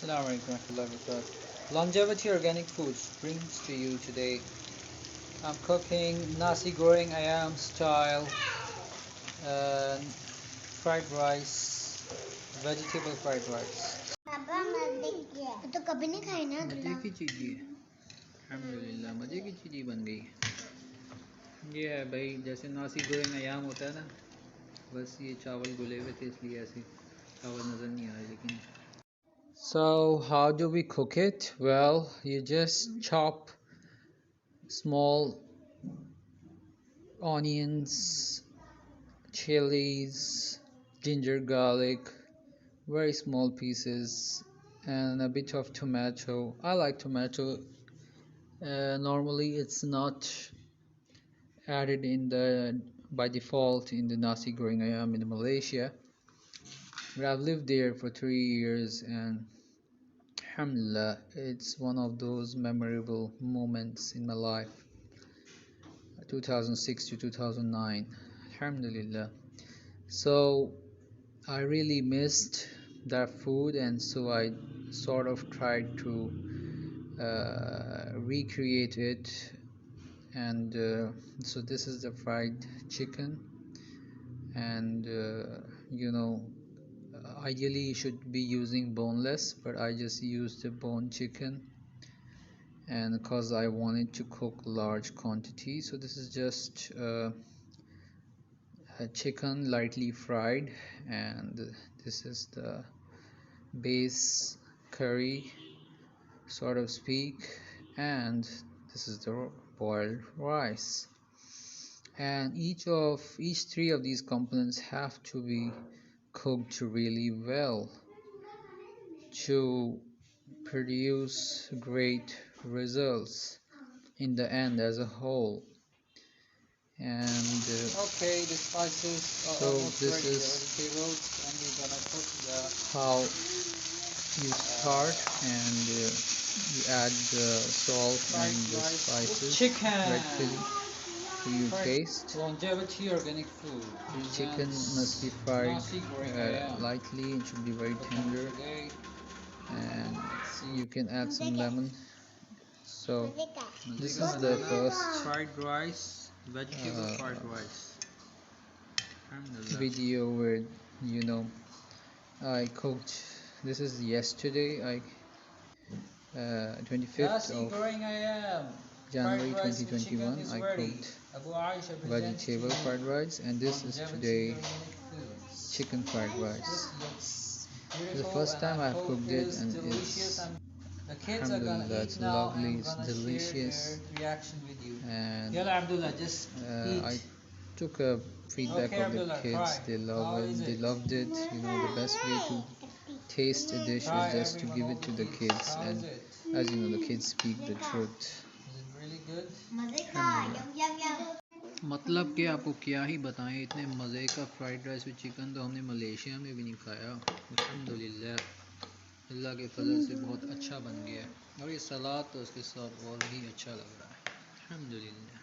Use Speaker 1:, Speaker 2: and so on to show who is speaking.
Speaker 1: Assalamu alaikum warahmatullahi wabarakatuh. Longevity Organic Foods brings to you today. I'm cooking Naasi Goreng Ayaam style fried rice, vegetable fried rice.
Speaker 2: पापा मजे की है तो कभी नहीं खाई ना
Speaker 1: मजे की चीज़ ये अल्हम्दुलिल्लाह मजे की चीज़ ही बन गई। ये है भाई, जैसे नासी गोरेंग अयाम होता है ना, बस ये चावल गुले हुए थे इसलिए ऐसे चावल नज़र नहीं आ रहे। लेकिन so how do we cook it? Well, you just chop small onions, chilies, ginger, garlic, very small pieces, and a bit of tomato. I like tomato. Normally it's not added in the by default in the Nasi Goreng Ayam in Malaysia, but I've lived there for 3 years, and alhamdulillah, it's one of those memorable moments in my life. 2006 to 2009, alhamdulillah. So I really missed that food, and so I sort of tried to recreate it. And so this is the fried chicken, and ideally you should be using boneless, but I just used the bone chicken, and because I wanted to cook large quantity. So this is just a chicken lightly fried, and this is the base curry, sort of speak, and this is the boiled rice. And each three of these components have to be cooked really well to produce great results in the end as a whole. And okay, the spices are so this ready, is the vegetables, and we're gonna cook how you start, and you add the salt and the spices, red chili to your taste. Longevity Organic Food. The chicken must be fried lightly. It should be very tender, and you can add some lemon. So this is the first fried rice, vegetable fried rice video where I cooked. This is yesterday. 25th of January 2021. I cooked vegetable fried rice, and this is today chicken fried rice. It's the first time I've cooked it, and it's alhamdulillah, it's lovely, it's delicious. And I took a feedback of the kids. They loved it. The best way to taste a dish is just to give it to the kids, and as you know, the kids speak the truth. मतलब कि आपको क्या ही बताएं, इतने मज़े का fried rice with chicken तो हमने मलेशिया में भी नहीं खाया। अल्हम्दुलिल्लाह, अल्लाह के फजल से बहुत अच्छा बन गया, और ये सलाद तो उसके साथ और भी अच्छा लग रहा है। अल्हम्दुलिल्लाह।